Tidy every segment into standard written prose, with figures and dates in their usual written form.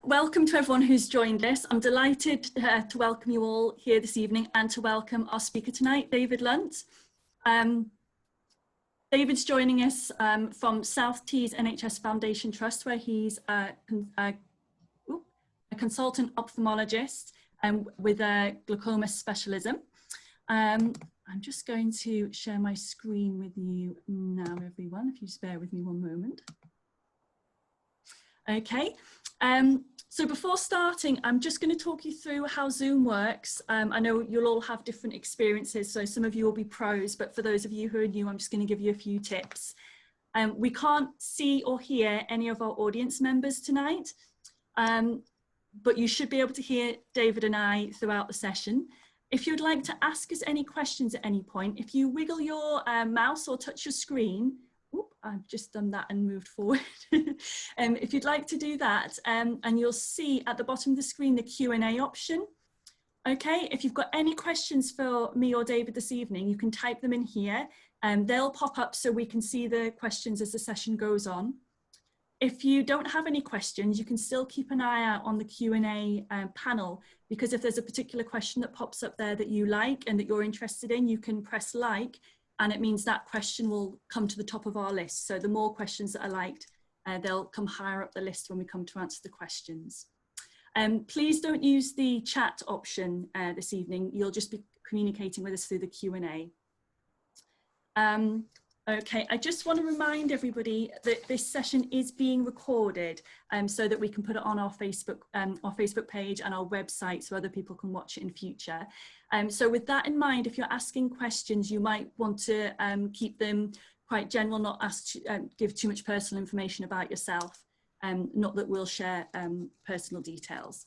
welcome to everyone who's joined us. I'm delighted to welcome you all here this evening and to welcome our speaker tonight, David Lunt. David's joining us from South Tees NHS Foundation Trust, where he's a consultant ophthalmologist with a glaucoma specialism. I'm just going to share my screen with you now, everyone, if you just bear with me one moment. Okay, so before starting, I'm just going to talk you through how Zoom works. I know you'll all have different experiences, so some of you will be pros, but for those of you who are new, I'm just going to give you a few tips. We can't see or hear any of our audience members tonight, but you should be able to hear David and I throughout the session. If you'd like to ask us any questions at any point, if you wiggle your mouse or touch your screen, I've just done that and moved forward. If you'd like to do that, and you'll see at the bottom of the screen the Q&A option. Okay, if you've got any questions for me or David this evening, you can type them in here and they'll pop up so we can see the questions as the session goes on. If you don't have any questions, you can still keep an eye out on the Q&A panel, because if there's a particular question that pops up there that you like and that you're interested in, you can press like, and it means that question will come to the top of our list. So the more questions that are liked, they'll come higher up the list when we come to answer the questions. Please don't use the chat option this evening. You'll just be communicating with us through the Q&A. Okay, I just want to remind everybody that this session is being recorded so that we can put it on our Facebook page and our website so other people can watch it in future. So with that in mind, if you're asking questions, you might want to keep them quite general, not give too much personal information about yourself, not that we'll share personal details.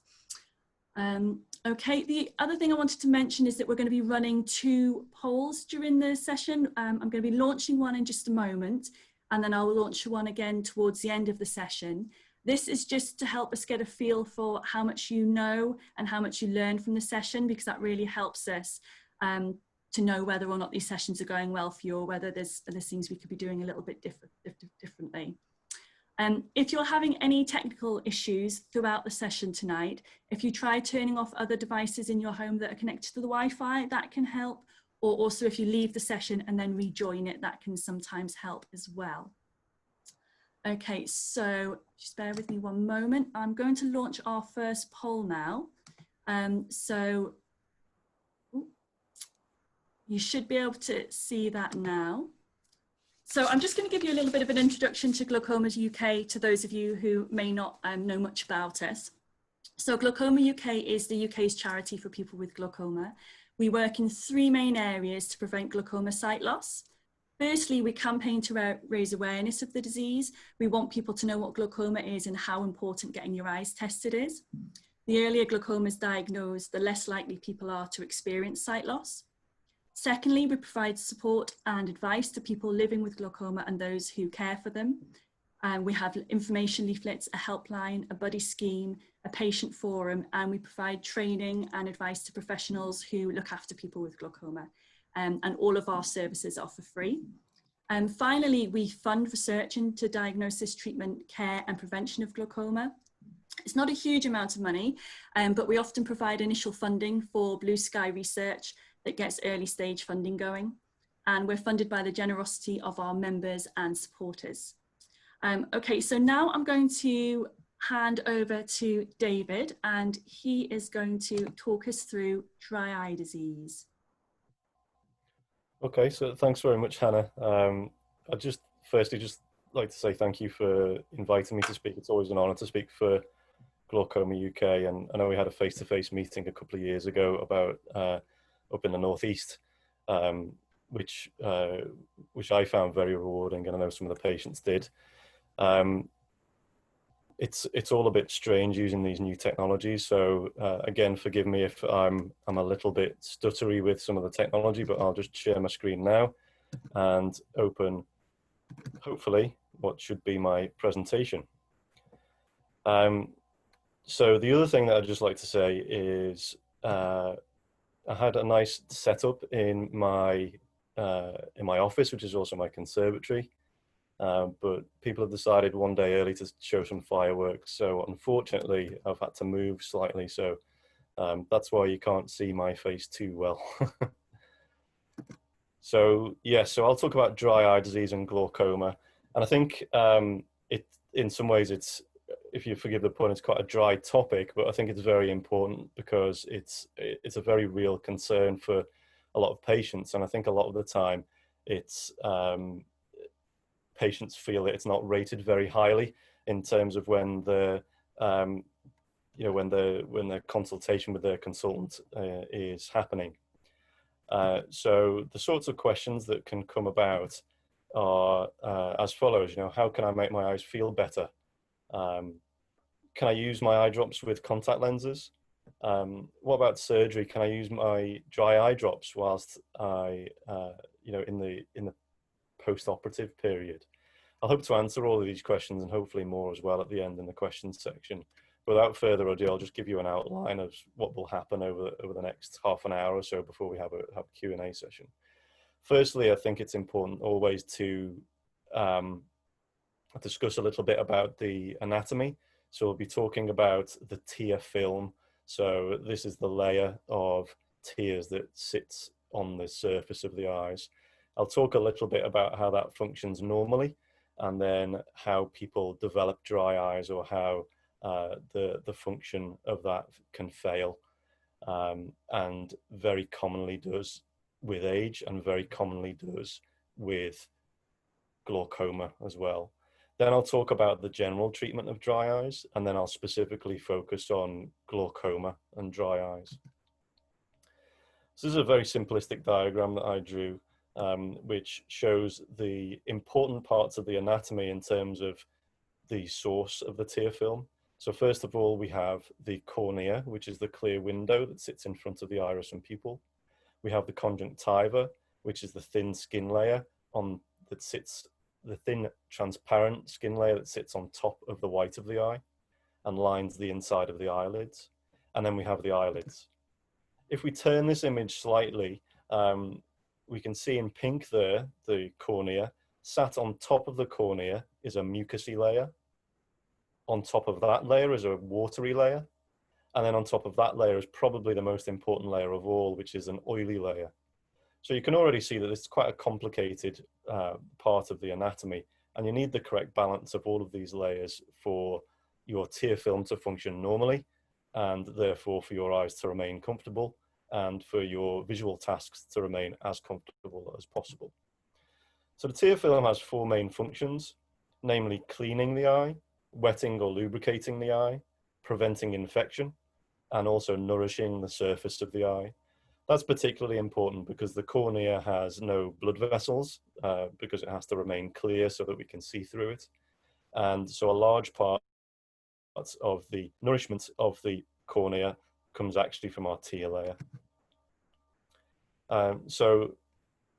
Okay, the other thing I wanted to mention is that we're going to be running 2 polls during the session. I'm going to be launching one in just a moment, and then I'll launch one again towards the end of the session. This is just to help us get a feel for how much you know and how much you learn from the session, because that really helps us to know whether or not these sessions are going well for you, or whether there's things we could be doing a little bit differently. If you're having any technical issues throughout the session tonight, if you try turning off other devices in your home that are connected to the Wi-Fi, that can help. Or also if you leave the session and then rejoin it, that can sometimes help as well. Okay, so just bear with me one moment. I'm going to launch our first poll now. You should be able to see that now. So I'm just going to give you a little bit of an introduction to Glaucoma UK to those of you who may not know much about us. So Glaucoma UK is the UK's charity for people with glaucoma. We work in 3 main areas to prevent glaucoma sight loss. Firstly, we campaign to raise awareness of the disease. We want people to know what glaucoma is and how important getting your eyes tested is. The earlier glaucoma is diagnosed, the less likely people are to experience sight loss. Secondly, we provide support and advice to people living with glaucoma and those who care for them. We have information leaflets, a helpline, a buddy scheme, a patient forum, and we provide training and advice to professionals who look after people with glaucoma. And all of our services are for free. And finally, we fund research into diagnosis, treatment, care, and prevention of glaucoma. It's not a huge amount of money, but we often provide initial funding for blue sky research that gets early stage funding going. And we're funded by the generosity of our members and supporters. Okay, so now I'm going to hand over to David, and he is going to talk us through dry eye disease. Okay, so thanks very much, Hannah. I'd firstly just like to say thank you for inviting me to speak. It's always an honour to speak for Glaucoma UK, and I know we had a face-to-face meeting a couple of years ago about up in the northeast, which I found very rewarding, and I know some of the patients did. It's all a bit strange using these new technologies, so again, forgive me if I'm a little bit stuttery with some of the technology, but I'll just share my screen now and open, hopefully, what should be my presentation. So the other thing that I'd just like to say is I had a nice setup in my office, which is also my conservatory. but people have decided one day early to show some fireworks. So unfortunately, I've had to move slightly. So that's why you can't see my face too well. So yes, so I'll talk about dry eye disease and glaucoma. And I think in some ways it's, if you forgive the pun, it's quite a dry topic, but I think it's very important because it's a very real concern for a lot of patients. And I think a lot of the time it's patients feel that it's not rated very highly in terms of when the when the consultation with their consultant is happening. So the sorts of questions that can come about are as follows. How can I make my eyes feel better? Can I use my eye drops with contact lenses? What about surgery? Can I use my dry eye drops whilst I, in the post-operative period? I hope to answer all of these questions and hopefully more as well at the end in the questions section. Without further ado, I'll just give you an outline of what will happen over the next half an hour or so before we have a Q&A session. Firstly, I think it's important always to discuss a little bit about the anatomy. So we'll be talking about the tear film. So this is the layer of tears that sits on the surface of the eyes. I'll talk a little bit about how that functions normally, and then how people develop dry eyes, or how the function of that can fail, and very commonly does with age, and very commonly does with glaucoma as well. Then I'll talk about the general treatment of dry eyes, and then I'll specifically focus on glaucoma and dry eyes. So this is a very simplistic diagram that I drew, which shows the important parts of the anatomy in terms of the source of the tear film. So first of all, we have the cornea, which is the clear window that sits in front of the iris and pupil. We have the conjunctiva, which is the thin skin layer the thin transparent skin layer that sits on top of the white of the eye and lines the inside of the eyelids. And then we have the eyelids. If we turn this image slightly, we can see in pink there, the cornea. Sat on top of the cornea is a mucousy layer. On top of that layer is a watery layer. And then on top of that layer is probably the most important layer of all, which is an oily layer. So you can already see that this is quite a complicated part of the anatomy, and you need the correct balance of all of these layers for your tear film to function normally, and therefore for your eyes to remain comfortable, and for your visual tasks to remain as comfortable as possible. So the tear film has four main functions, namely cleaning the eye, wetting or lubricating the eye, preventing infection, and also nourishing the surface of the eye. That's particularly important because the cornea has no blood vessels, because it has to remain clear so that we can see through it. And so a large part of the nourishment of the cornea comes actually from our tear layer. So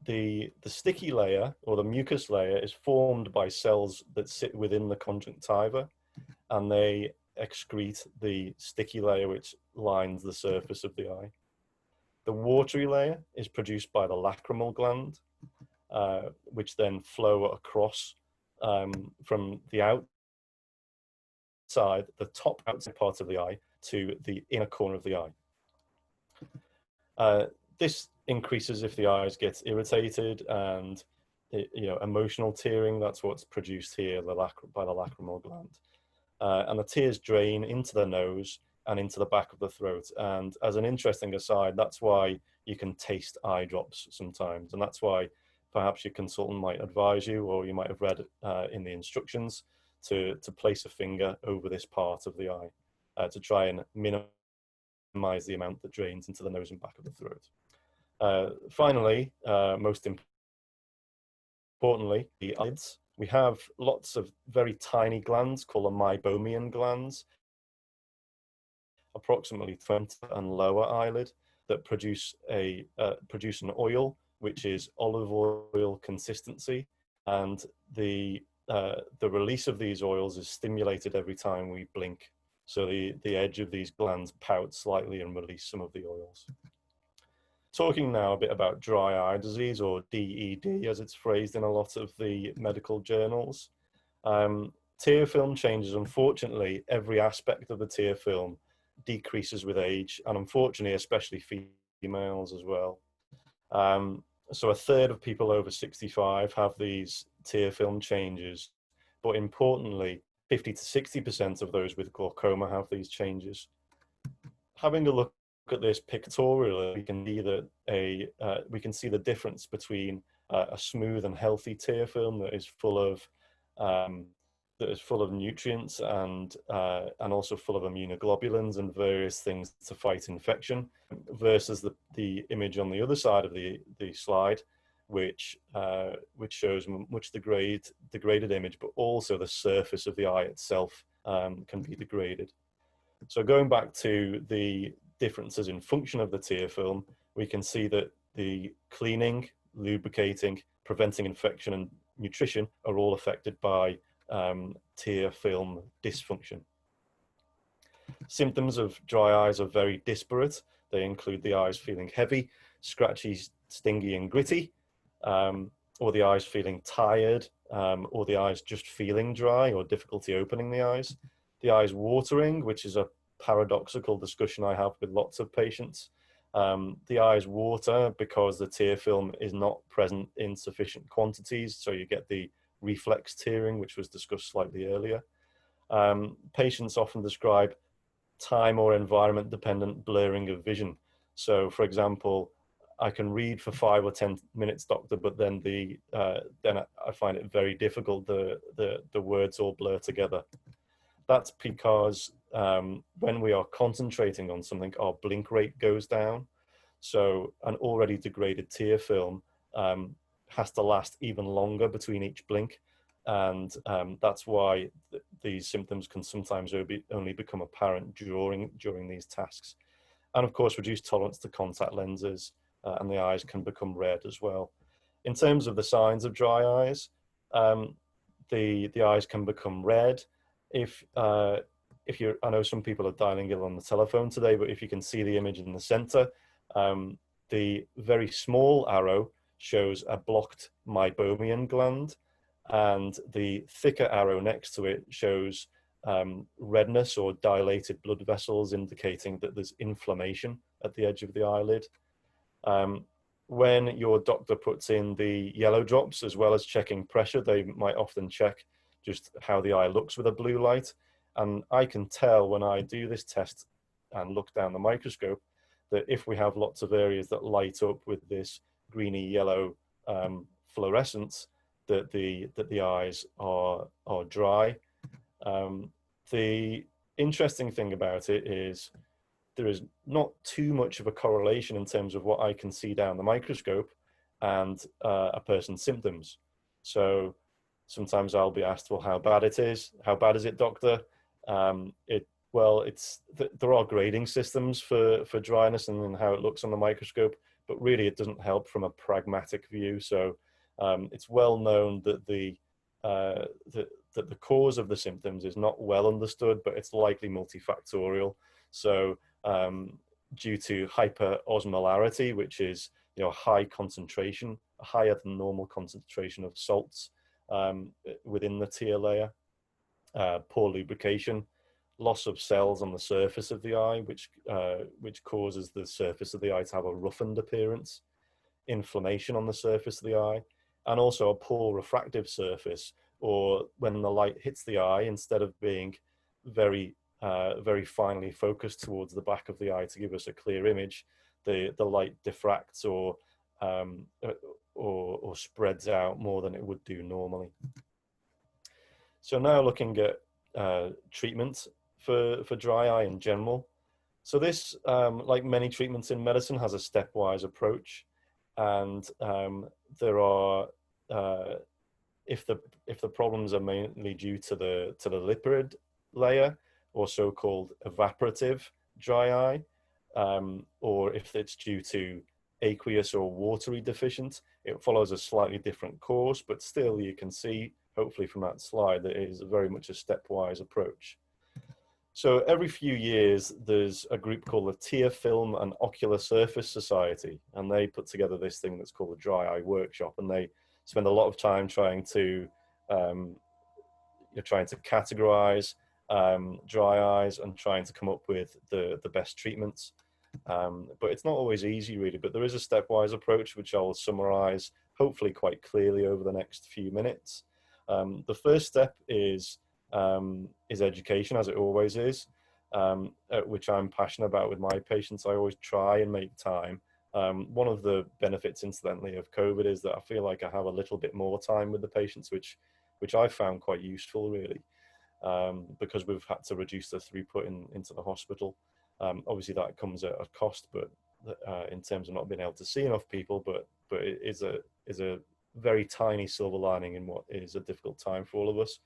the sticky layer, or the mucus layer, is formed by cells that sit within the conjunctiva, and they excrete the sticky layer which lines the surface of the eye. The watery layer is produced by the lacrimal gland, which then flow across from the outside, the top outside part of the eye, to the inner corner of the eye. This increases if the eyes get irritated, and emotional tearing. That's what's produced here by the lacrimal gland, and the tears drain into the nose and into the back of the throat. And as an interesting aside, that's why you can taste eye drops sometimes, and that's why perhaps your consultant might advise you, or you might have read in the instructions, to place a finger over this part of the eye to try and minimize the amount that drains into the nose and back of the throat. Finally, most importantly, the eyelids. We have lots of very tiny glands called the meibomian glands, approximately 20 and lower eyelid, that produce an oil which is olive oil consistency, and the release of these oils is stimulated every time we blink. So the edge of these glands pout slightly and release some of the oils. Talking now a bit about dry eye disease, or DED as it's phrased in a lot of the medical journals. Tear film changes. Unfortunately, every aspect of the tear film decreases with age, and unfortunately, especially females as well. So a third of people over 65 have these tear film changes, but importantly, 50 to 60% of those with glaucoma have these changes. Having a look at this pictorially, we can see that we can see the difference between a smooth and healthy tear film that is full of nutrients and also full of immunoglobulins and various things to fight infection, versus the image on the other side of the slide, which shows much degraded image, but also the surface of the eye itself can be degraded. So going back to the differences in function of the tear film, we can see that the cleaning, lubricating, preventing infection, and nutrition are all affected by tear film dysfunction. Symptoms of dry eyes are very disparate. They include the eyes feeling heavy, scratchy, stingy, and gritty, or the eyes feeling tired, or the eyes just feeling dry or difficulty opening the eyes. The eyes watering, which is a paradoxical discussion I have with lots of patients. The eyes water because the tear film is not present in sufficient quantities, so you get the reflex tearing, which was discussed slightly earlier. Patients often describe time or environment dependent blurring of vision. So for example, I can read for 5 or 10 minutes, doctor, but then I find it very difficult. The words all blur together. That's because when we are concentrating on something, our blink rate goes down. So an already degraded tear film has to last even longer between each blink. And that's why these symptoms can sometimes only become apparent during these tasks. And of course, reduced tolerance to contact lenses, and the eyes can become red as well. In terms of the signs of dry eyes, the eyes can become red. If you're, I know some people are dialing in on the telephone today, but if you can see the image in the center, the very small arrow shows a blocked meibomian gland, and the thicker arrow next to it shows redness or dilated blood vessels, indicating that there's inflammation at the edge of the eyelid. When your doctor puts in the yellow drops, as well as checking pressure, they might often check just how the eye looks with a blue light. And I can tell when I do this test and look down the microscope that if we have lots of areas that light up with this greeny yellow fluorescence, that the eyes are dry. The interesting thing about it is there is not too much of a correlation in terms of what I can see down the microscope and a person's symptoms. So sometimes I'll be asked, well, how bad it is? How bad is it, doctor? There are grading systems for dryness and how it looks on the microscope, but really it doesn't help from a pragmatic view. So it's well known that the cause of the symptoms is not well understood, but it's likely multifactorial. So due to hyperosmolarity, which is high concentration, a higher than normal concentration of salts within the tear layer, poor lubrication, loss of cells on the surface of the eye, which causes the surface of the eye to have a roughened appearance, inflammation on the surface of the eye, and also a poor refractive surface, or when the light hits the eye, instead of being very finely focused towards the back of the eye to give us a clear image, the light diffracts or spreads out more than it would do normally. So now looking at treatment for dry eye in general. So this, like many treatments in medicine, has a stepwise approach, and there are if the problems are mainly due to the lipid layer, or so-called evaporative dry eye, or if it's due to aqueous or watery deficient, it follows a slightly different course, but still you can see, hopefully from that slide, that it is very much a stepwise approach. So every few years, there's a group called the Tear Film and Ocular Surface Society, and they put together this thing that's called a dry eye workshop, and they spend a lot of time trying to categorize dry eyes and trying to come up with the best treatments. But it's not always easy, really. But there is a stepwise approach, which I'll summarize hopefully quite clearly over the next few minutes. The first step is education, as it always is, which I'm passionate about with my patients. I always try and make time. One of the benefits, incidentally, of COVID is that I feel like I have a little bit more time with the patients, which I found quite useful, really, because we've had to reduce the throughput into the hospital. Obviously, that comes at a cost, but in terms of not being able to see enough people, but it is a very tiny silver lining in what is a difficult time for all of us.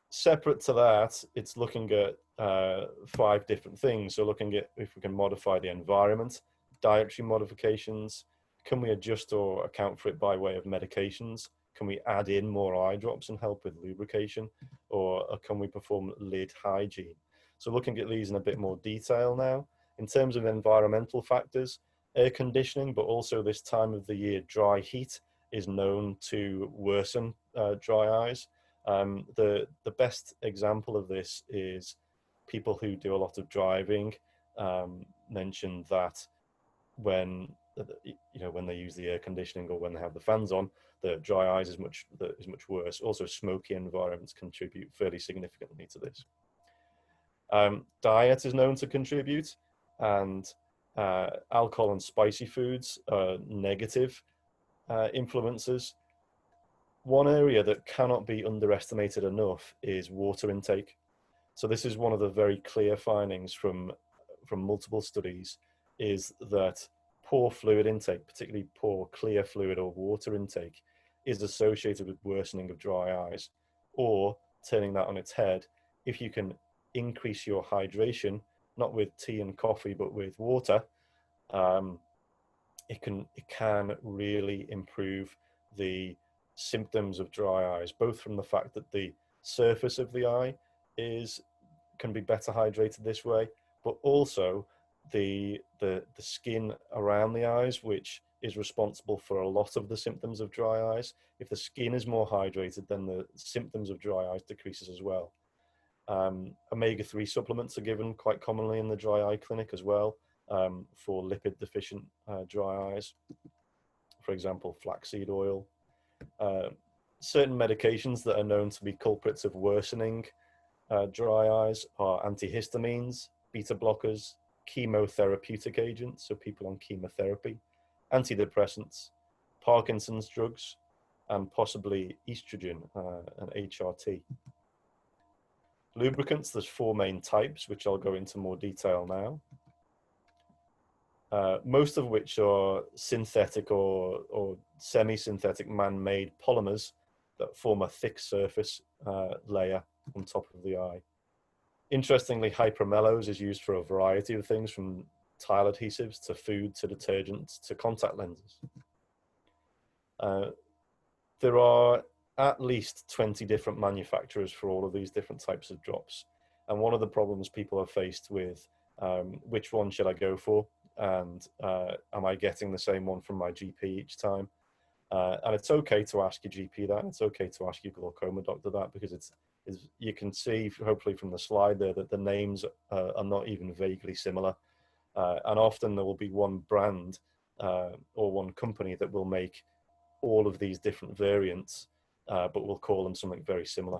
Separate to that, it's looking at 5 different things. So looking at if we can modify the environment, dietary modifications, can we adjust or account for it by way of medications? Can we add in more eye drops and help with lubrication? Or can we perform lid hygiene? So looking at these in a bit more detail now. In terms of environmental factors, air conditioning, but also this time of the year, dry heat is known to worsen dry eyes. The best example of this is people who do a lot of driving mention that when they use the air conditioning or when they have the fans on, the dry eyes is much worse. Also, smoky environments contribute fairly significantly to this. Diet is known to contribute, and alcohol and spicy foods are negative influences. One area that cannot be underestimated enough is water intake. So this is one of the very clear findings from multiple studies, is that poor fluid intake, particularly poor clear fluid or water intake, is associated with worsening of dry eyes. Or turning that on its head, if you can increase your hydration, not with tea and coffee, but with water, it can really improve the symptoms of dry eyes, both from the fact that the surface of the eye can be better hydrated this way, but also the skin around the eyes, which is responsible for a lot of the symptoms of dry eyes. If the skin is more hydrated, then the symptoms of dry eyes decreases as well. Omega-3 supplements are given quite commonly in the dry eye clinic as well, for lipid deficient dry eyes. For example, flaxseed oil. Certain medications that are known to be culprits of worsening dry eyes are antihistamines, beta blockers, chemotherapeutic agents, so people on chemotherapy, antidepressants, Parkinson's drugs, and possibly estrogen and HRT. Lubricants, there's 4 main types, which I'll go into more detail now. Most of which are synthetic or semi-synthetic man-made polymers that form a thick surface layer on top of the eye. Interestingly, hypermellows is used for a variety of things, from tile adhesives to food to detergents to contact lenses. There are at least 20 different manufacturers for all of these different types of drops. And one of the problems people are faced with, which one should I go for? And am I getting the same one from my GP each time? And it's okay to ask your GP that. It's okay to ask your glaucoma doctor that, because you can see, hopefully from the slide there, that the names are not even vaguely similar. And often there will be one brand or one company that will make all of these different variants, but we'll call them something very similar.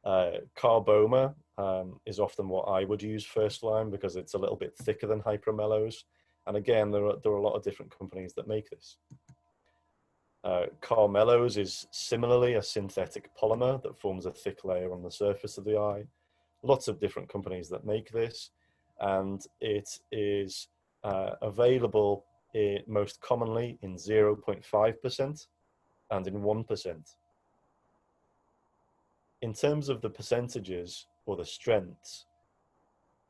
Carboma is often what I would use first line, because it's a little bit thicker than hypermellows. And again, there are a lot of different companies that make this. Carmellows is similarly a synthetic polymer that forms a thick layer on the surface of the eye. Lots of different companies that make this, and it is available most commonly in 0.5% and in 1%. In terms of the percentages or the strengths,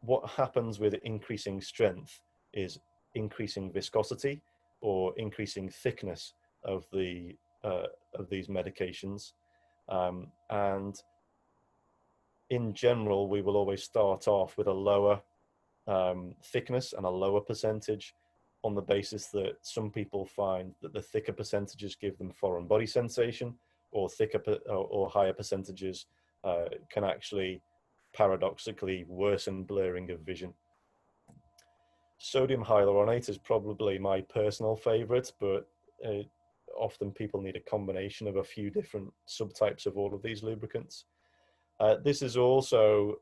what happens with increasing strength is increasing viscosity or increasing thickness of these medications, and in general, we will always start off with a lower thickness and a lower percentage, on the basis that some people find that the thicker percentages give them foreign body sensation, or or higher percentages can actually paradoxically worsen blurring of vision. Sodium hyaluronate is probably my personal favorite, but often people need a combination of a few different subtypes of all of these lubricants. This is also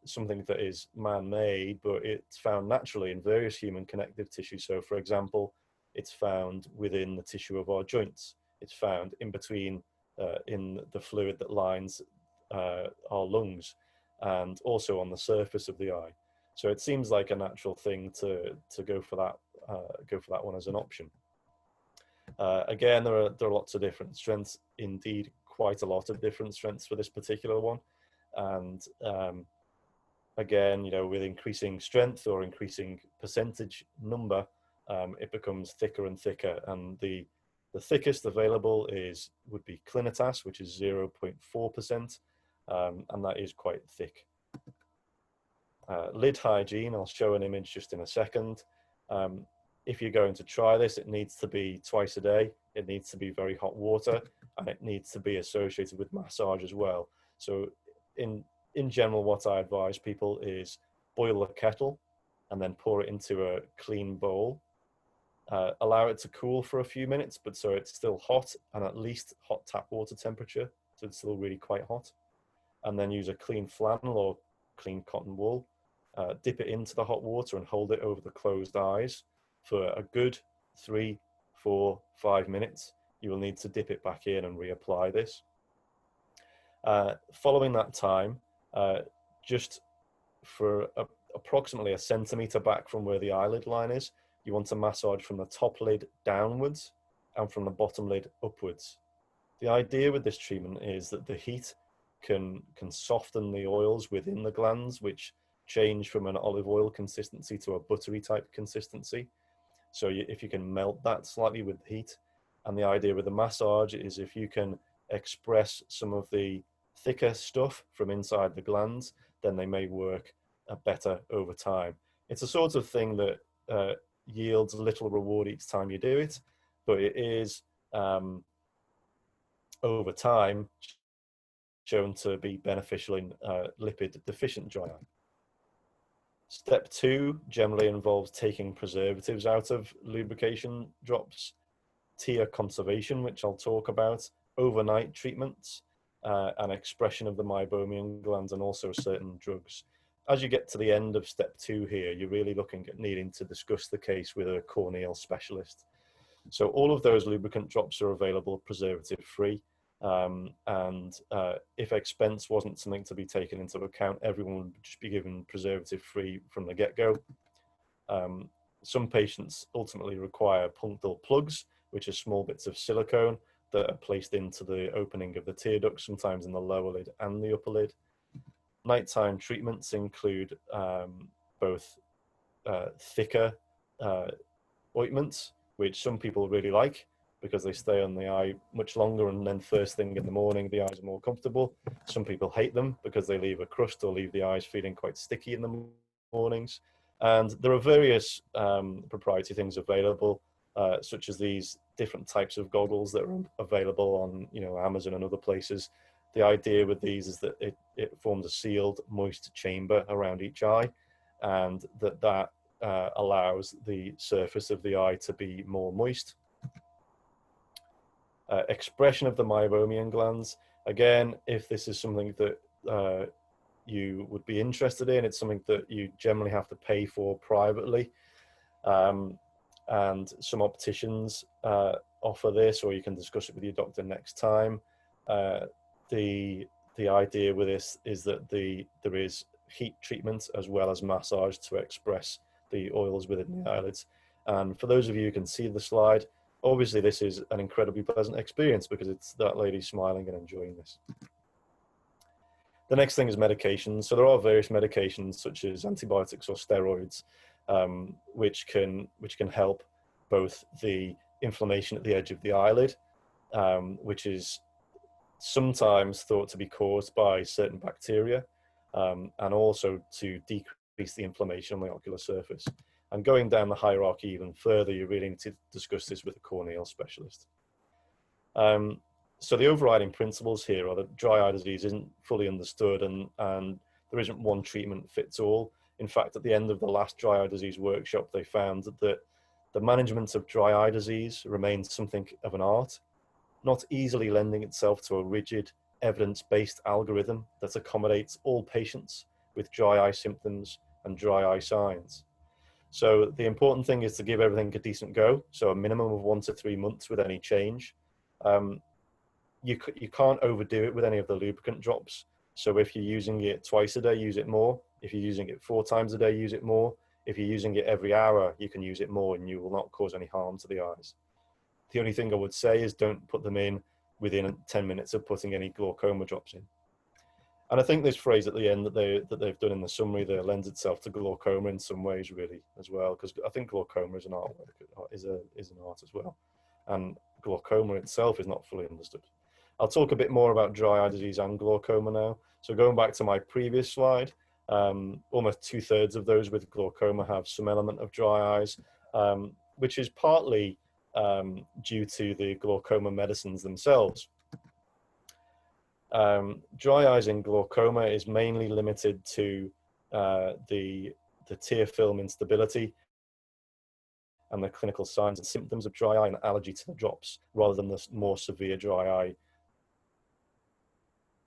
something that is man-made, but it's found naturally in various human connective tissue. So, for example, it's found within the tissue of our joints. It's found in between, in the fluid that lines our lungs, and also on the surface of the eye. So it seems like a natural thing to go for that one as an option. Again, there are lots of different strengths, indeed quite a lot of different strengths for this particular one. And again, you know, with increasing strength or increasing percentage number, it becomes thicker and thicker. And the thickest available would be Clinitas, which is 0.4%, and that is quite thick. Lid hygiene, I'll show an image just in a second. If you're going to try this, it needs to be twice a day, it needs to be very hot water, and it needs to be associated with massage as well. So in general, what I advise people is boil the kettle and then pour it into a clean bowl. Allow it to cool for a few minutes, but so it's still hot and at least hot tap water temperature, so it's still really quite hot. And then use a clean flannel or clean cotton wool, dip it into the hot water and hold it over the closed eyes for a good 3, 4, 5 minutes. You will need to dip it back in and reapply this. Following that time, just for approximately 1 centimeter back from where the eyelid line is, you want to massage from the top lid downwards and from the bottom lid upwards. The idea with this treatment is that the heat can soften the oils within the glands, which change from an olive oil consistency to a buttery type consistency. So if you can melt that slightly with heat, and the idea with the massage is if you can express some of the thicker stuff from inside the glands, then they may work better over time. It's a sort of thing that yields little reward each time you do it, but it is over time shown to be beneficial in lipid deficient dry eye. Step 2 generally involves taking preservatives out of lubrication drops, tear conservation, which I'll talk about, overnight treatments, and expression of the meibomian glands, and also certain drugs. As you get to the end of step 2 here, you're really looking at needing to discuss the case with a corneal specialist. So all of those lubricant drops are available preservative free. And if expense wasn't something to be taken into account, everyone would just be given preservative free from the get-go. Some patients ultimately require punctal plugs, which are small bits of silicone that are placed into the opening of the tear duct, sometimes in the lower lid and the upper lid. Nighttime treatments include both thicker ointments, which some people really like because they stay on the eye much longer, and then first thing in the morning the eyes are more comfortable. Some people hate them because they leave a crust or leave the eyes feeling quite sticky in the mornings. And there are various proprietary things available, such as these different types of goggles that are available on, you know, Amazon and other places. The idea with these is that it forms a sealed, moist chamber around each eye, and that allows the surface of the eye to be more moist. Expression of the meibomian glands. Again, if this is something that you would be interested in, it's something that you generally have to pay for privately. And some opticians offer this, or you can discuss it with your doctor next time. The idea with this is that there is heat treatment as well as massage to express the oils within the eyelids. And for those of you who can see the slide, obviously this is an incredibly pleasant experience because it's that lady smiling and enjoying this. The next thing is medications. So there are various medications such as antibiotics or steroids, which can help both the inflammation at the edge of the eyelid, which is sometimes thought to be caused by certain bacteria, and also to decrease the inflammation on the ocular surface. And going down the hierarchy even further, you really need to discuss this with a corneal specialist. So the overriding principles here are that dry eye disease isn't fully understood, and there isn't one treatment fits all. In fact, at the end of the last dry eye disease workshop, they found that the management of dry eye disease remains something of an art, not easily lending itself to a rigid, evidence-based algorithm that accommodates all patients with dry eye symptoms and dry eye signs. So the important thing is to give everything a decent go, so a minimum of 1 to 3 months with any change. You can't overdo it with any of the lubricant drops. So if you're using it twice a day, use it more. If you're using it 4 times a day, use it more. If you're using it every hour, you can use it more and you will not cause any harm to the eyes. The only thing I would say is don't put them in within 10 minutes of putting any glaucoma drops in. And I think this phrase at the end that they've done in the summary there lends itself to glaucoma in some ways really as well, because I think glaucoma is an artwork, is an art as well. And glaucoma itself is not fully understood. I'll talk a bit more about dry eye disease and glaucoma now. So going back to my previous slide, almost 2/3 of those with glaucoma have some element of dry eyes, which is partly due to the glaucoma medicines themselves. Dry eyes in glaucoma is mainly limited to the tear film instability and the clinical signs and symptoms of dry eye and allergy to the drops, rather than the more severe dry eye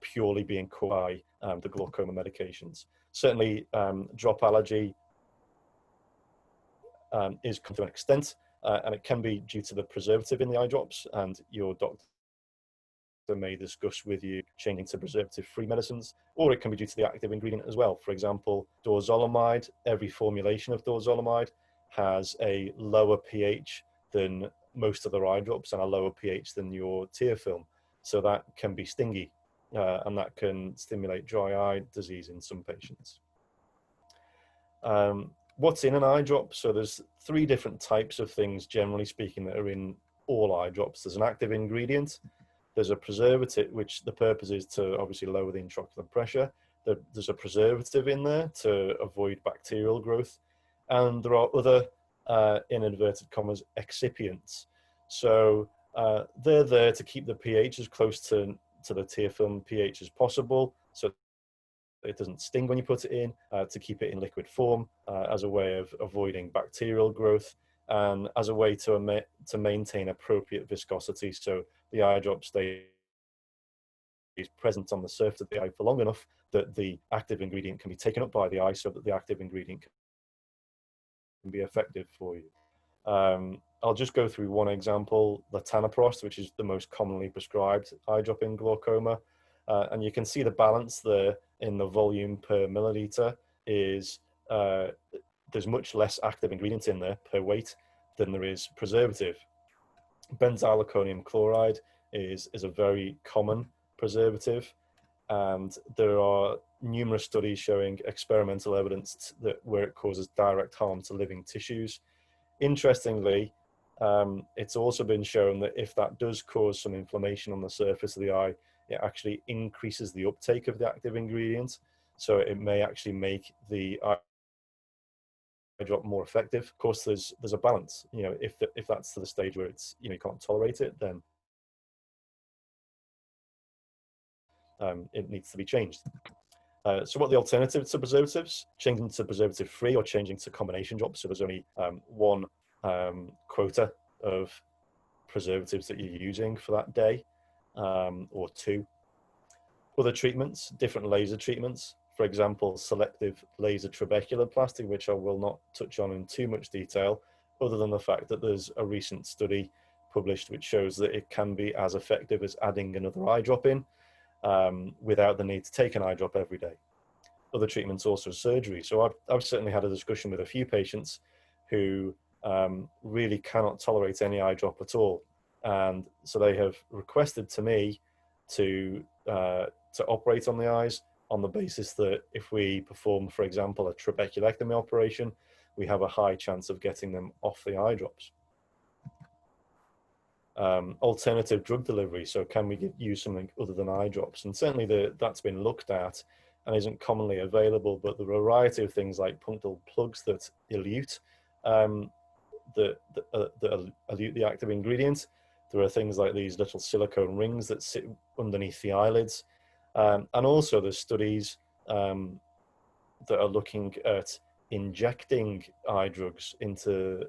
purely being caused by the glaucoma medications. Certainly, drop allergy is to an extent, and it can be due to the preservative in the eye drops, and your doctor may discuss with you changing to preservative-free medicines, or it can be due to the active ingredient as well. For example, dorzolamide, every formulation of dorzolamide has a lower pH than most other eye drops and a lower pH than your tear film. So that can be stingy, and that can stimulate dry eye disease in some patients. What's in an eye drop? So there's 3 different types of things, generally speaking, that are in all eye drops. There's an active ingredient, there's a preservative, which the purpose is to obviously lower the intraocular pressure. There's a preservative in there to avoid bacterial growth. And there are other, in inverted commas, excipients. So they're there to keep the pH as close to the tear film pH as possible, so it doesn't sting when you put it in, to keep it in liquid form, as a way of avoiding bacterial growth, and as a way to maintain appropriate viscosity, so the eye drop stays present on the surface of the eye for long enough that the active ingredient can be taken up by the eye, so that the active ingredient can be effective for you. I'll just go through one example, latanoprost, which is the most commonly prescribed eye drop in glaucoma. And you can see the balance there in the volume per milliliter is, there's much less active ingredient in there per weight than there is preservative. Benzalkonium chloride is a very common preservative, and there are numerous studies showing experimental evidence that where it causes direct harm to living tissues. Interestingly, it's also been shown that if that does cause some inflammation on the surface of the eye, it actually increases the uptake of the active ingredient. So it may actually make the eye drop more effective. Of course, there's a balance. You know, if that's to the stage where it's, you know, you can't tolerate it, then it needs to be changed. So what are the alternatives to preservatives? Changing to preservative-free or changing to combination drops. So there's only one quota of preservatives that you're using for that day, or 2. Other treatments, different laser treatments. For example, selective laser trabeculoplasty, which I will not touch on in too much detail, other than the fact that there's a recent study published which shows that it can be as effective as adding another eye drop in, without the need to take an eye drop every day. Other treatments, also surgery. So I've certainly had a discussion with a few patients who really cannot tolerate any eye drop at all, and so they have requested to me to operate on the eyes on the basis that if we perform, for example, a trabeculectomy operation, we have a high chance of getting them off the eye drops. alternative drug delivery. So can we use something other than eye drops? And certainly that's been looked at and isn't commonly available, but the variety of things like punctal plugs that elute that elute the active ingredient. There are things like these little silicone rings that sit underneath the eyelids. And also there's studies that are looking at injecting eye drugs into,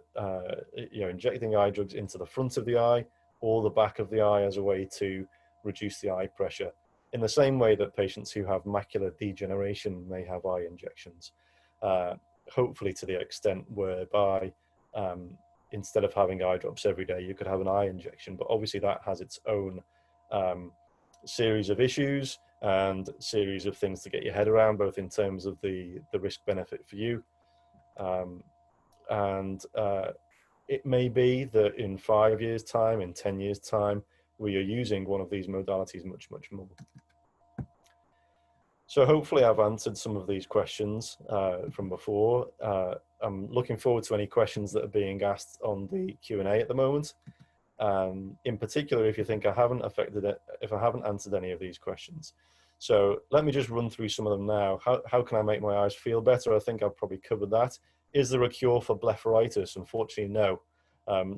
injecting eye drugs into the front of the eye or the back of the eye as a way to reduce the eye pressure, in the same way that patients who have macular degeneration may have eye injections, hopefully to the extent whereby instead of having eye drops every day, you could have an eye injection. But obviously that has its own series of issues and series of things to get your head around, both in terms of the risk benefit for you. It may be that in 5 years' time, in 10 years' time, we are using one of these modalities much, much more. So hopefully I've answered some of these questions from before. I'm looking forward to any questions that are being asked on the Q&A at the moment. In particular, if you think I haven't answered any of these questions. So let me just run through some of them now. How can I make my eyes feel better? I think I've probably covered that. Is there a cure for blepharitis? Unfortunately, no.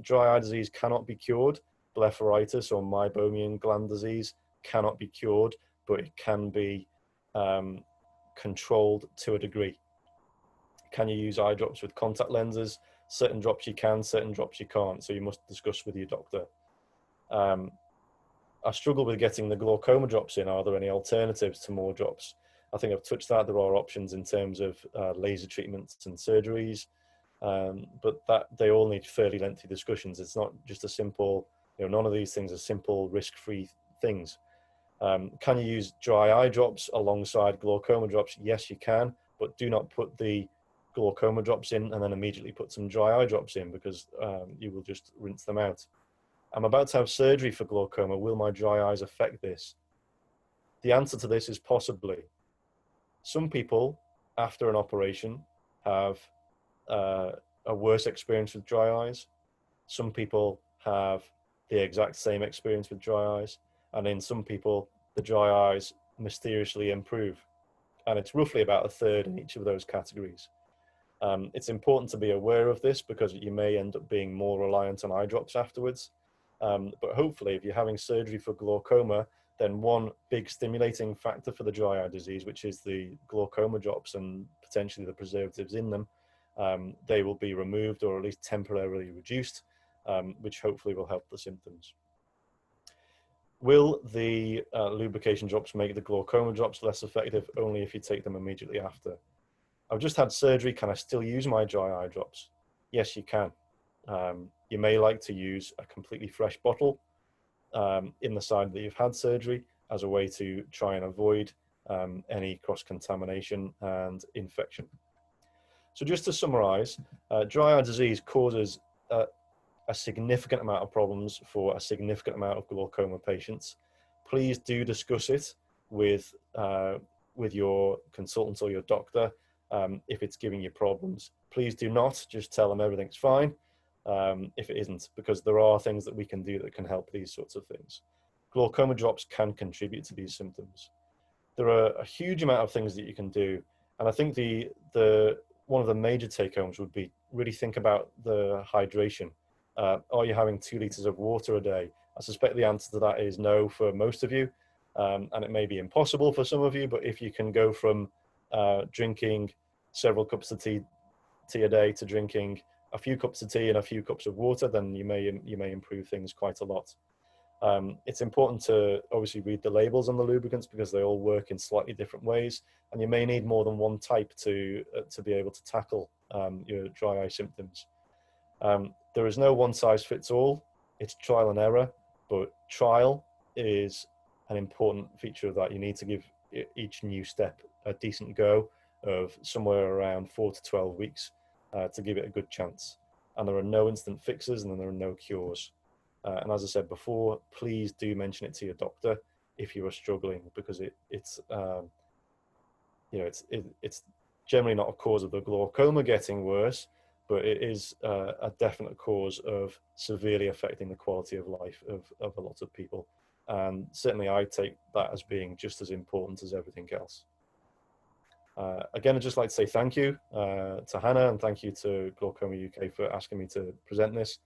Dry eye disease cannot be cured. Blepharitis or meibomian gland disease cannot be cured, but it can be controlled to a degree. Can you use eye drops with contact lenses? Certain drops you can, certain drops you can't. So you must discuss with your doctor. I struggle with getting the glaucoma drops in. Are there any alternatives to more drops? I think I've touched that. There are options in terms of laser treatments and surgeries, but they all need fairly lengthy discussions. It's not just a simple, none of these things are simple, risk-free things. Can you use dry eye drops alongside glaucoma drops? Yes, you can, but do not put the glaucoma drops in and then immediately put some dry eye drops in, because you will just rinse them out. I'm about to have surgery for glaucoma. Will my dry eyes affect this? The answer to this is possibly. Some people after an operation have a worse experience with dry eyes. Some people have the exact same experience with dry eyes. And in some people, the dry eyes mysteriously improve. And it's roughly about a third in each of those categories. It's important to be aware of this because you may end up being more reliant on eye drops afterwards. But hopefully, if you're having surgery for glaucoma, then one big stimulating factor for the dry eye disease, which is the glaucoma drops and potentially the preservatives in them, they will be removed or at least temporarily reduced, which hopefully will help the symptoms. Will the lubrication drops make the glaucoma drops less effective? Only if you take them immediately after. I've just had surgery. Can I still use my dry eye drops? Yes, you can. You may like to use a completely fresh bottle in the side that you've had surgery as a way to try and avoid any cross-contamination and infection. So just to summarize, dry eye disease causes a significant amount of problems for a significant amount of glaucoma patients. Please do discuss it with your consultant or your doctor if it's giving you problems. Please do not just tell them everything's fine if it isn't, because there are things that we can do that can help these sorts of things. Glaucoma drops can contribute to these symptoms. There are a huge amount of things that you can do, and I think one of the major take-homes would be really think about the hydration. Are you having 2 liters of water a day? I suspect the answer to that is no for most of you, and it may be impossible for some of you, but if you can go from drinking several cups of tea a day to drinking a few cups of tea and a few cups of water, then you may improve things quite a lot. It's important to obviously read the labels on the lubricants because they all work in slightly different ways, and you may need more than one type to be able to tackle your dry eye symptoms. There is no one size fits all. It's trial and error, but trial is an important feature of that. You need to give each new step a decent go of somewhere around 4 to 12 weeks to give it a good chance. And there are no instant fixes and there are no cures. And as I said before, please do mention it to your doctor if you are struggling, because it's generally not a cause of the glaucoma getting worse, but it is a definite cause of severely affecting the quality of life of a lot of people. And certainly I take that as being just as important as everything else. Again, I'd just like to say thank you to Hannah, and thank you to Glaucoma UK for asking me to present this.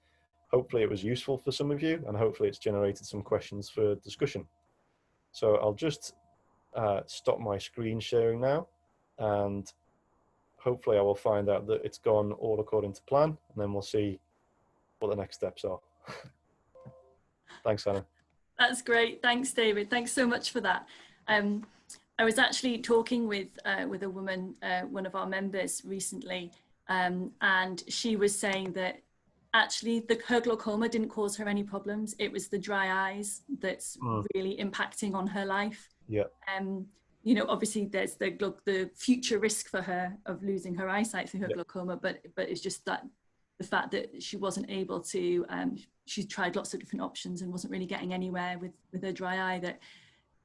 Hopefully it was useful for some of you, and hopefully it's generated some questions for discussion. So I'll just stop my screen sharing now, and hopefully I will find out that it's gone all according to plan, and then we'll see what the next steps are. Thanks, Hannah. That's great. Thanks, David. Thanks so much for that. I was actually talking with a woman, one of our members recently, and she was saying that actually her glaucoma didn't cause her any problems. It was the dry eyes that's really impacting on her life. Yeah. You know, obviously there's the future risk for her of losing her eyesight through her glaucoma, but it's just that the fact that she wasn't able to, she tried lots of different options and wasn't really getting anywhere with her dry eye, that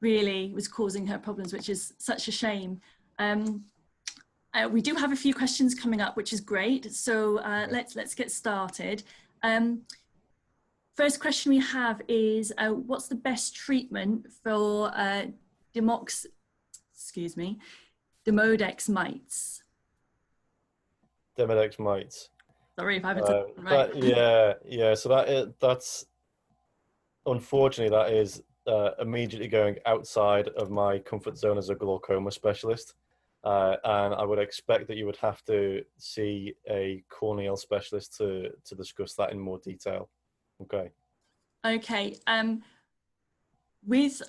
really was causing her problems, which is such a shame. We do have a few questions coming up, which is great. So let's get started. First question we have is, what's the best treatment for Demodex mites? Demodex mites. Sorry if I haven't said that right. Yeah. So that's unfortunately that is immediately going outside of my comfort zone as a glaucoma specialist, and I would expect that you would have to see a corneal specialist to discuss that in more detail. Okay. Okay. With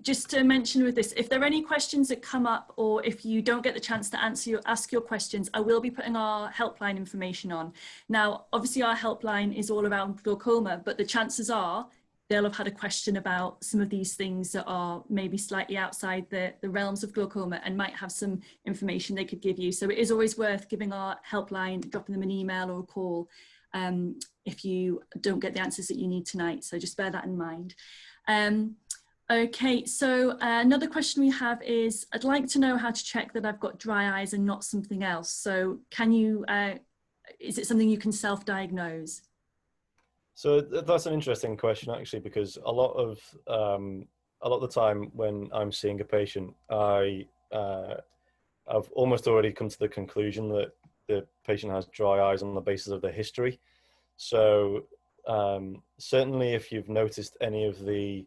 just to mention with this, if there are any questions that come up, or if you don't get the chance to ask your questions, I will be putting our helpline information on. Now, obviously our helpline is all around glaucoma, but the chances are they'll have had a question about some of these things that are maybe slightly outside the realms of glaucoma and might have some information they could give you. So it is always worth giving our helpline, dropping them an email or a call if you don't get the answers that you need tonight. So just bear that in mind. Okay, so another question we have is, I'd like to know how to check that I've got dry eyes and not something else. So can you, is it something you can self-diagnose? So that's an interesting question, actually, because a lot of the time when I'm seeing a patient, I've almost already come to the conclusion that the patient has dry eyes on the basis of their history. So certainly, if you've noticed any of the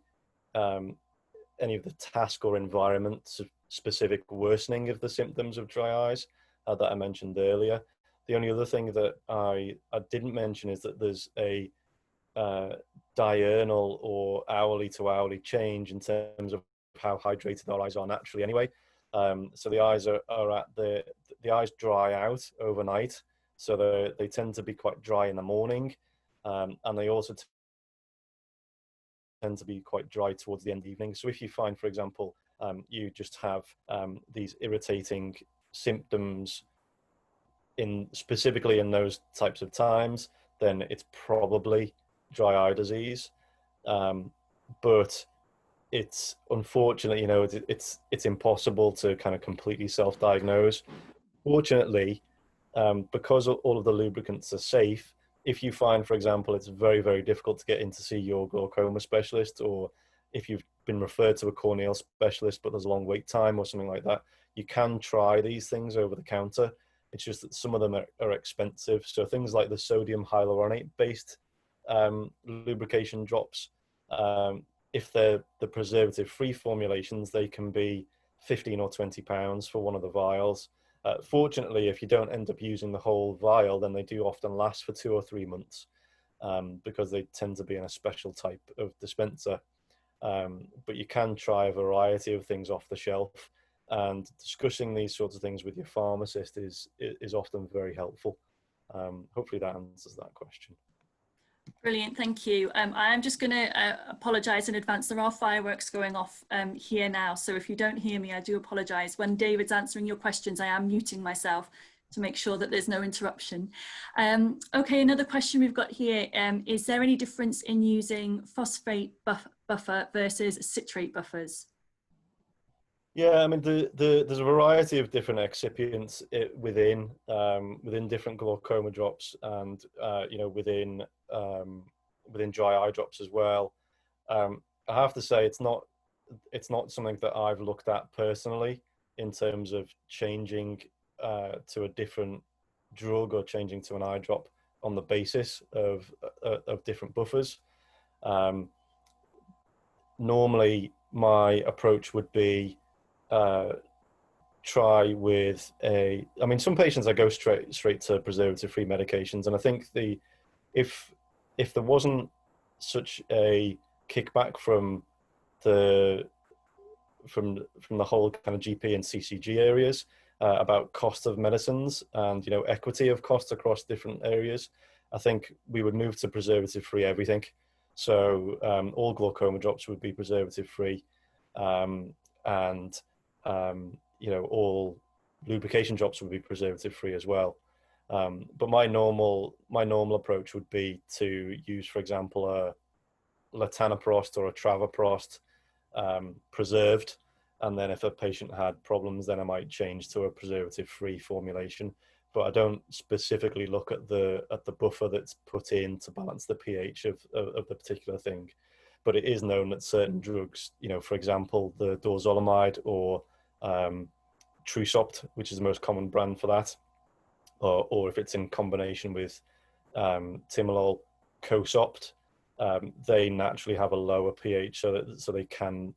task or environment specific worsening of the symptoms of dry eyes that I mentioned earlier, the only other thing that I didn't mention is that there's a diurnal or hourly to hourly change in terms of how hydrated our eyes are naturally anyway. So the eyes the eyes dry out overnight, so they tend to be quite dry in the morning, and they also tend to be quite dry towards the end of the evening. So if you find, for example, you just have these irritating symptoms specifically in those types of times, then it's probably dry eye disease. But it's unfortunately, you know, it's impossible to kind of completely self-diagnose. Fortunately, because all of the lubricants are safe, if you find, for example, it's very, very difficult to get in to see your glaucoma specialist, or if you've been referred to a corneal specialist but there's a long wait time or something like that, you can try these things over the counter. It's just that some of them are expensive. So things like the sodium hyaluronate based lubrication drops, if they're the preservative free formulations, they can be £15 or £20 for one of the vials. Fortunately, if you don't end up using the whole vial, then they do often last for 2 or 3 months, because they tend to be in a special type of dispenser. But you can try a variety of things off the shelf, and discussing these sorts of things with your pharmacist is often very helpful. Hopefully that answers that question. Brilliant, thank you. I am just going to apologise in advance. There are fireworks going off here now, so if you don't hear me, I do apologise. When David's answering your questions, I am muting myself to make sure that there's no interruption. Okay, another question we've got here. Is there any difference in using phosphate buffer versus citrate buffers? Yeah, I mean, there's a variety of different excipients within different glaucoma drops, and within dry eye drops as well. I have to say it's not something that I've looked at personally in terms of changing to a different drug or changing to an eye drop on the basis of different buffers. Um, Normally, my approach would be uh, try with I mean, some patients I go straight to preservative-free medications, and I think if there wasn't such a kickback the from the whole kind of GP and CCG areas about cost of medicines and equity of costs across different areas, I think we would move to preservative-free everything. So all glaucoma drops would be preservative-free, and all lubrication drops would be preservative-free as well. But my normal approach would be to use, for example, a latanoprost or a travoprost preserved, and then if a patient had problems, then I might change to a preservative-free formulation. But I don't specifically look at the buffer that's put in to balance the pH of the particular thing. But it is known that certain drugs, for example, the dorzolamide or Trusopt, which is the most common brand for that, or if it's in combination with timolol, Cosopt, they naturally have a lower pH, so they can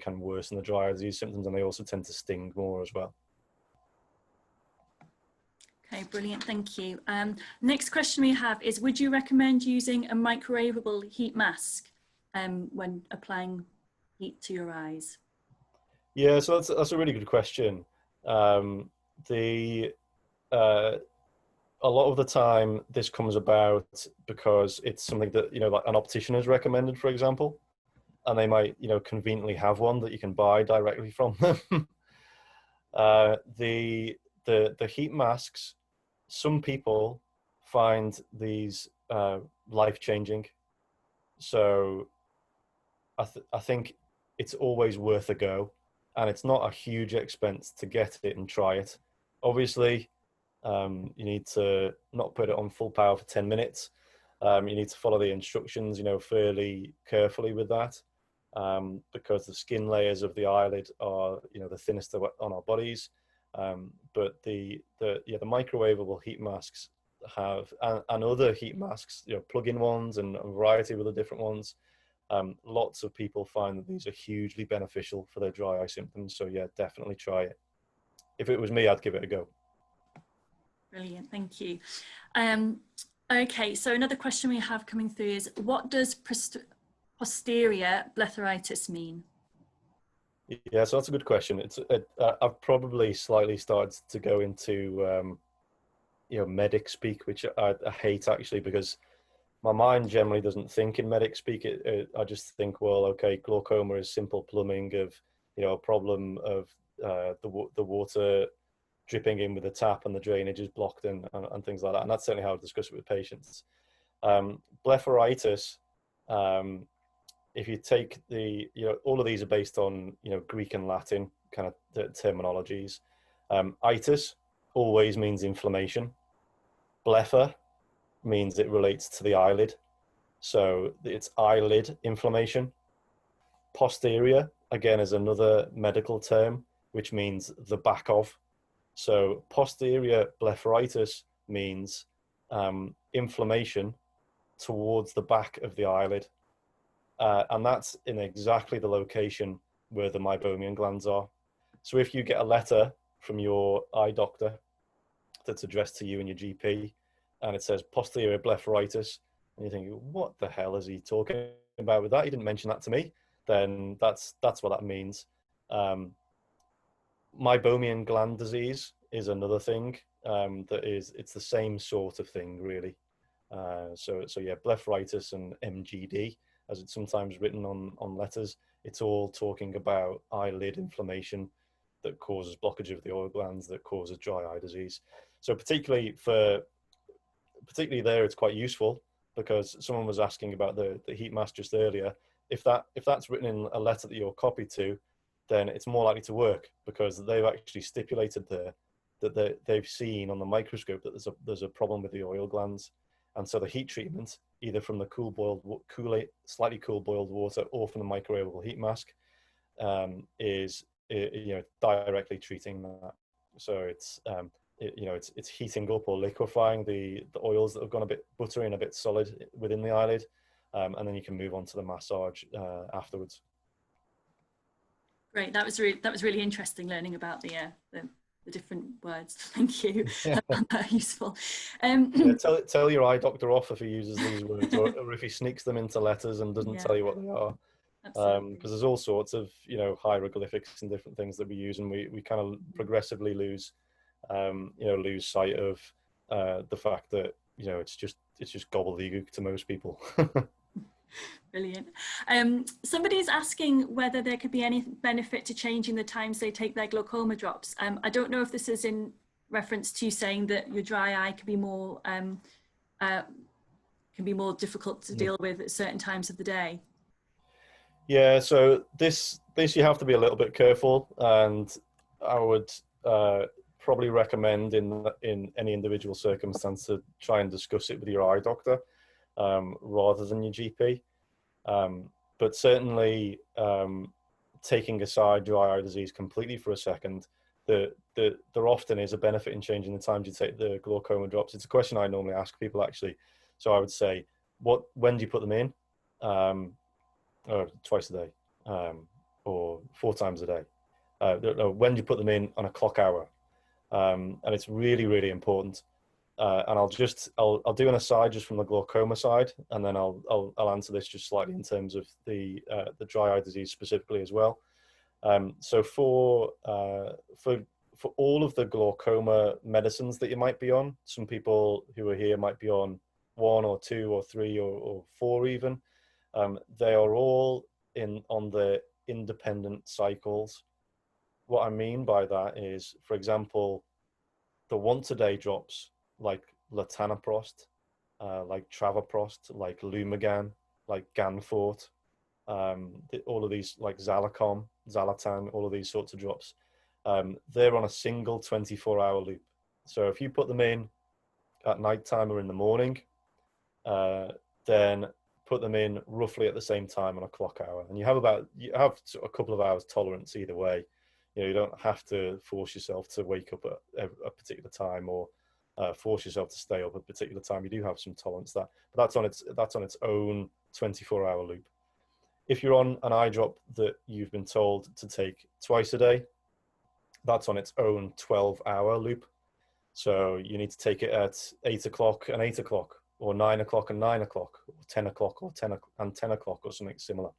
worsen the dry eye disease symptoms, and they also tend to sting more as well. Okay, brilliant, thank you. Next question we have is, would you recommend using a microwavable heat mask when applying heat to your eyes? Yeah, so that's a really good question. The A lot of the time this comes about because it's something that like an optician has recommended, for example, and they might conveniently have one that you can buy directly from them. The heat masks, some people find these life-changing, so I think it's always worth a go, and it's not a huge expense to get it and try it. Obviously, you need to not put it on full power for 10 minutes. You need to follow the instructions, fairly carefully with that, because the skin layers of the eyelid are, the thinnest on our bodies. But the microwavable heat masks and other heat masks, plug-in ones and a variety of other different ones. Lots of people find that these are hugely beneficial for their dry eye symptoms. So yeah, definitely try it. If it was me, I'd give it a go. Brilliant, thank you. Okay, so another question we have coming through is, what does posterior blepharitis mean? Yeah, so that's a good question. I've probably slightly started to go into medic speak, which I hate actually, because my mind generally doesn't think in medic speak. I just think, well, okay, glaucoma is simple plumbing of a problem of the water dripping in with the tap and the drainage is blocked and things like that. And that's certainly how I discuss it with patients. Blepharitis, if you take all of these are based on, Greek and Latin kind of terminologies. Itis always means inflammation. Blepha means it relates to the eyelid. So it's eyelid inflammation. Posterior, again, is another medical term, which means the back of. So posterior blepharitis means inflammation towards the back of the eyelid. And that's in exactly the location where the meibomian glands are. So if you get a letter from your eye doctor that's addressed to you and your GP, and it says posterior blepharitis, and you're thinking, what the hell is he talking about with that? He didn't mention that to me. Then that's what that means. Meibomian gland disease is another thing it's the same sort of thing, really. So yeah, blepharitis and MGD, as it's sometimes written on letters, it's all talking about eyelid inflammation that causes blockage of the oil glands, that causes dry eye disease. So particularly there, it's quite useful, because someone was asking about the heat mask just earlier. If that's written in a letter that you're copied to, then it's more likely to work, because they've actually stipulated there that they've seen on the microscope that there's a problem with the oil glands. And so the heat treatment, either from the slightly cool boiled water or from the microwavable heat mask, is directly treating that. So it's it's heating up or liquefying the oils that have gone a bit buttery and a bit solid within the eyelid, and then you can move on to the massage afterwards. Great, that was really interesting learning about the different words. Thank you. Yeah. Useful. Yeah, tell your eye doctor off if he uses these words, or if he sneaks them into letters and doesn't tell you what they are. Because there's all sorts of hieroglyphics and different things that we use, and we kind of progressively lose lose sight of the fact that it's just gobbledygook to most people. Brilliant. Somebody's asking whether there could be any benefit to changing the times they take their glaucoma drops. I don't know if this is in reference to saying that your dry eye can be more difficult to deal with at certain times of the day. Yeah, so this you have to be a little bit careful, and I would probably recommend in any individual circumstance to try and discuss it with your eye doctor rather than your GP. But certainly, taking aside dry eye disease completely for a second, there often is a benefit in changing the times you take the glaucoma drops. It's a question I normally ask people, actually. So I would say, when do you put them in? Or twice a day, or 4 times a day. When do you put them in on a clock hour? And it's really, really important. And I'll do an aside just from the glaucoma side, and then I'll answer this just slightly in terms of the dry eye disease specifically as well. So for all of the glaucoma medicines that you might be on, some people who are here might be on 1 or 2 or 3 or 4 even. They are all on the independent cycles. What I mean by that is, for example, the once-a-day drops like latanoprost, like travoprost, like Lumagan, like Ganfort, all of these, like Zalacom, Zalatan, all of these sorts of drops, they're on a single 24-hour loop. So if you put them in at night time or in the morning, then put them in roughly at the same time on a clock hour, and you have a couple of hours tolerance either way. You don't have to force yourself to wake up at a particular time, or force yourself to stay up at a particular time. You do have some tolerance there, but that's on its own 24-hour loop. If you're on an eye drop that you've been told to take twice a day, that's on its own 12-hour loop. So you need to take it at 8 o'clock and 8 o'clock, or 9 o'clock and 9 o'clock, or 10 o'clock or 10 and 10 o'clock, or something similar.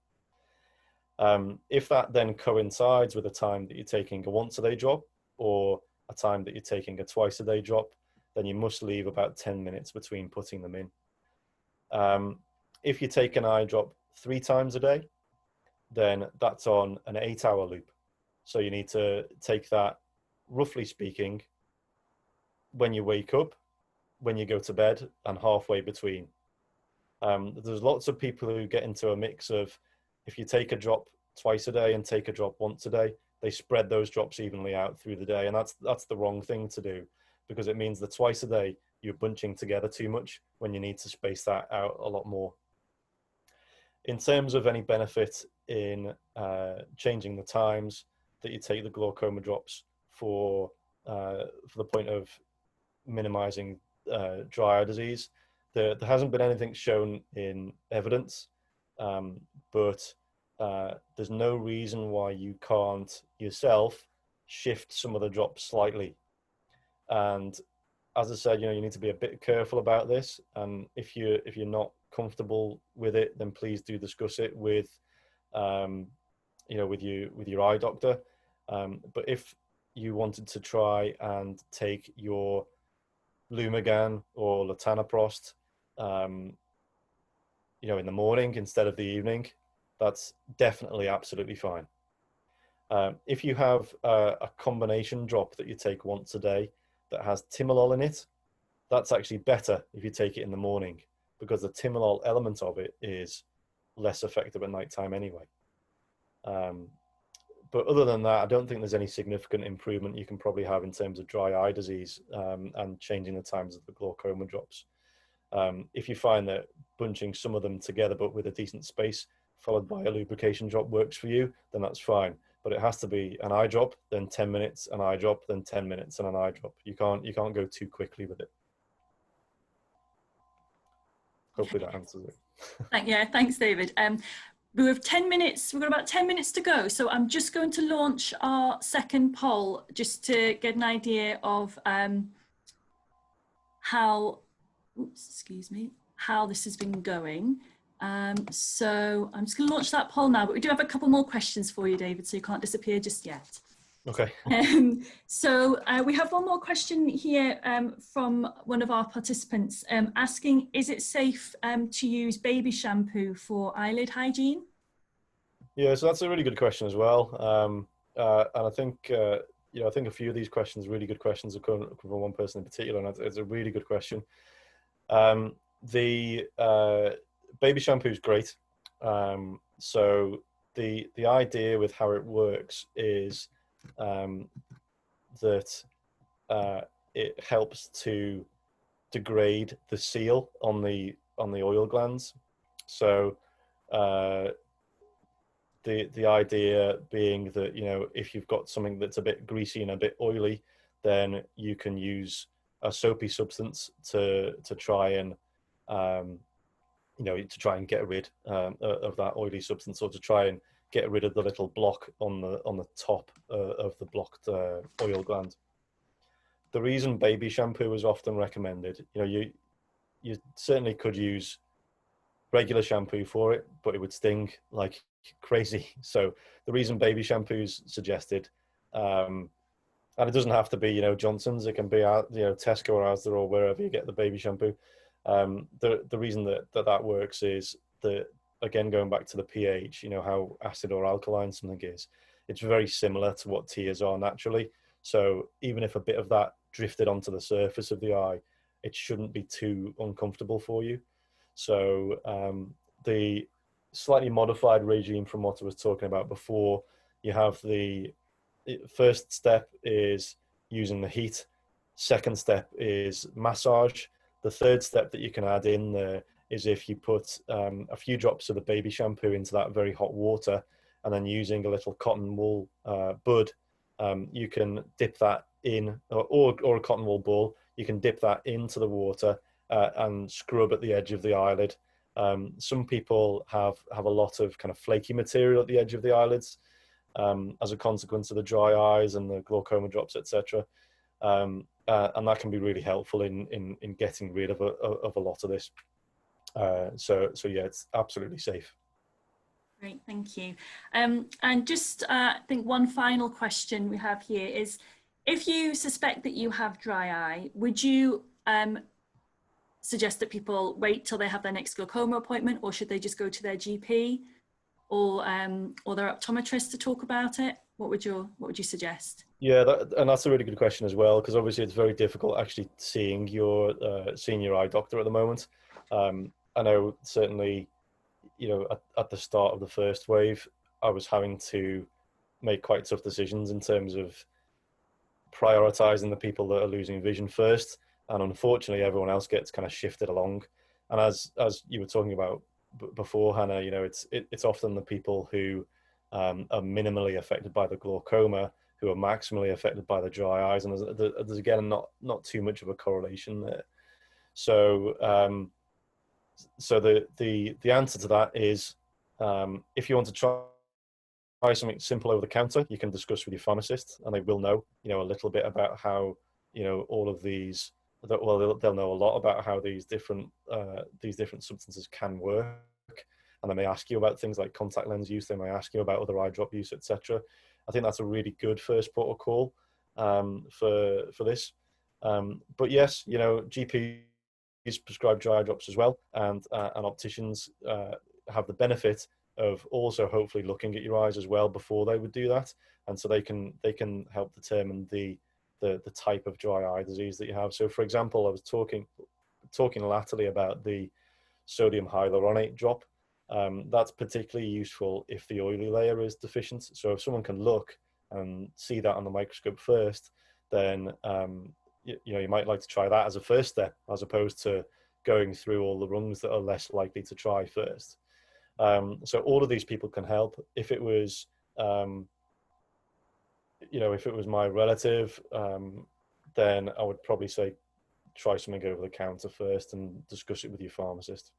If that then coincides with a time that you're taking a once-a-day drop, or a time that you're taking a twice-a-day drop, then you must leave about 10 minutes between putting them in. If you take an eye drop 3 times a day, then that's on an 8-hour loop. So you need to take that, roughly speaking, when you wake up, when you go to bed, and halfway between. There's lots of people who get into a mix of, if you take a drop twice a day and take a drop once a day, they spread those drops evenly out through the day, and that's the wrong thing to do, because it means that twice a day you're bunching together too much when you need to space that out a lot more. In terms of any benefit in changing the times that you take the glaucoma drops for the point of minimizing dry eye disease, there hasn't been anything shown in evidence, but there's no reason why you can't yourself shift some of the drops slightly. And as I said, you need to be a bit careful about this. And if you're not comfortable with it, then please do discuss it with with your eye doctor. But if you wanted to try and take your Lumagan or latanoprost in the morning instead of the evening, that's definitely absolutely fine. If you have a combination drop that you take once a day that has timolol in it, that's actually better if you take it in the morning, because the timolol element of it is less effective at nighttime anyway. but other than that, I don't think there's any significant improvement you can probably have in terms of dry eye disease, and changing the times of the glaucoma drops. If you find that bunching some of them together but with a decent space followed by a lubrication drop works for you, then that's fine. But it has to be an eye drop, then 10 minutes, an eye drop, then 10 minutes, and an eye drop. You can't go too quickly with it. Hopefully that answers it. Yeah, thanks, David. We have 10 minutes, we've got about 10 minutes to go. So I'm just going to launch our second poll just to get an idea of how this has been going. So I'm just going to launch that poll now, but we do have a couple more questions for you, David, so you can't disappear just yet. Okay. So we have one more question here from one of our participants asking, is it safe to use baby shampoo for eyelid hygiene? Yeah, so that's a really good question as well. And I think, I think a few of these questions, really good questions, are coming from one person in particular, and it's a really good question. The baby shampoo is great. So the idea with how it works is that it helps to degrade the seal on the oil glands. So the idea being that, if you've got something that's a bit greasy and a bit oily, then you can use a soapy substance to try and get rid of that oily substance, or to try and get rid of the little block on the top of the blocked oil gland. The reason baby shampoo is often recommended, you certainly could use regular shampoo for it, but it would sting like crazy. So the reason baby shampoo is suggested, and it doesn't have to be, Johnson's, it can be at, Tesco or Asda or wherever you get the baby shampoo. The reason that works is that, again, going back to the pH, how acid or alkaline something is, it's very similar to what tears are naturally. So even if a bit of that drifted onto the surface of the eye, it shouldn't be too uncomfortable for you. So the slightly modified regime from what I was talking about before, you have the first step is using the heat. Second step is massage. The third step that you can add in there is if you put a few drops of the baby shampoo into that very hot water, and then using a little cotton wool bud, you can dip that in, or a cotton wool ball, you can dip that into the water and scrub at the edge of the eyelid. Some people have a lot of kind of flaky material at the edge of the eyelids as a consequence of the dry eyes and the glaucoma drops, etc. And that can be really helpful in getting rid of a lot of this. So yeah, it's absolutely safe. Great, thank you. And just I think one final question we have here is, if you suspect that you have dry eye, would you suggest that people wait till they have their next glaucoma appointment, or should they just go to their GP or their optometrist to talk about it? What would you suggest? Yeah, and that's a really good question as well, because obviously it's very difficult actually seeing your eye doctor at the moment. I know certainly, at the start of the first wave, I was having to make quite tough decisions in terms of prioritizing the people that are losing vision first, and unfortunately everyone else gets kind of shifted along. And as you were talking about before, Hannah, it's often the people who are minimally affected by the glaucoma who are maximally affected by the dry eyes, and there's again not too much of a correlation there. So so the answer to that is, if you want to try something simple over the counter, you can discuss with your pharmacist, and they will know a little bit about how all of these, well, they'll know a lot about how these different substances can work, and they may ask you about things like contact lens use, they may ask you about other eye drop use, etc. I think that's a really good first protocol for this. But yes, GPs prescribe dry eye drops as well, and opticians have the benefit of also hopefully looking at your eyes as well before they would do that, and so they can help determine the type of dry eye disease that you have. So, for example, I was talking latterly about the sodium hyaluronate drop. That's particularly useful if the oily layer is deficient. So if someone can look and see that on the microscope first, then you might like to try that as a first step, as opposed to going through all the rungs that are less likely to try first. So all of these people can help. If it was, if it was my relative, then I would probably say try something over the counter first and discuss it with your pharmacist.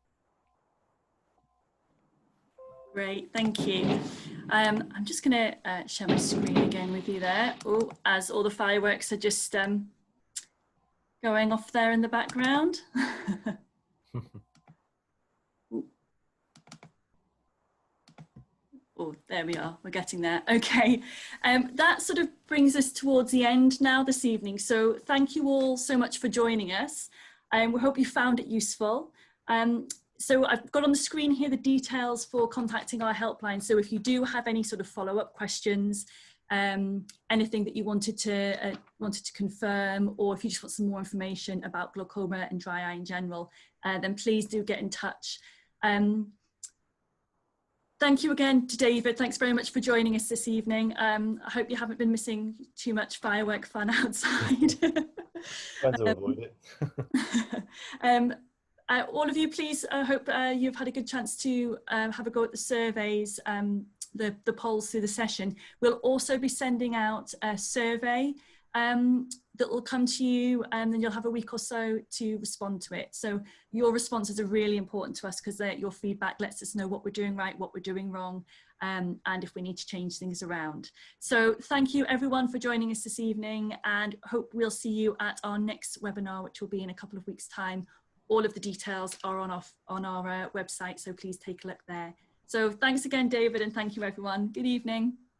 Great, thank you. I'm just going to share my screen again with you there. Oh, as all the fireworks are just going off there in the background. Oh, there we are, we're getting there. Okay, that sort of brings us towards the end now this evening. So thank you all so much for joining us. We hope you found it useful. So I've got on the screen here the details for contacting our helpline. So if you do have any sort of follow-up questions, anything that you wanted to confirm, or if you just want some more information about glaucoma and dry eye in general, then please do get in touch. Thank you again to David. Thanks very much for joining us this evening. I hope you haven't been missing too much firework fun outside. Trying to avoid it. All of you, please, I hope you've had a good chance to have a go at the surveys, the polls through the session. We'll also be sending out a survey that will come to you, and then you'll have a week or so to respond to it. So your responses are really important to us, because your feedback lets us know what we're doing right, what we're doing wrong, and if we need to change things around. So thank you everyone for joining us this evening, and hope we'll see you at our next webinar, which will be in a couple of weeks' time. All of the details are on our website, so please take a look there. So thanks again, David, and thank you everyone. Good evening.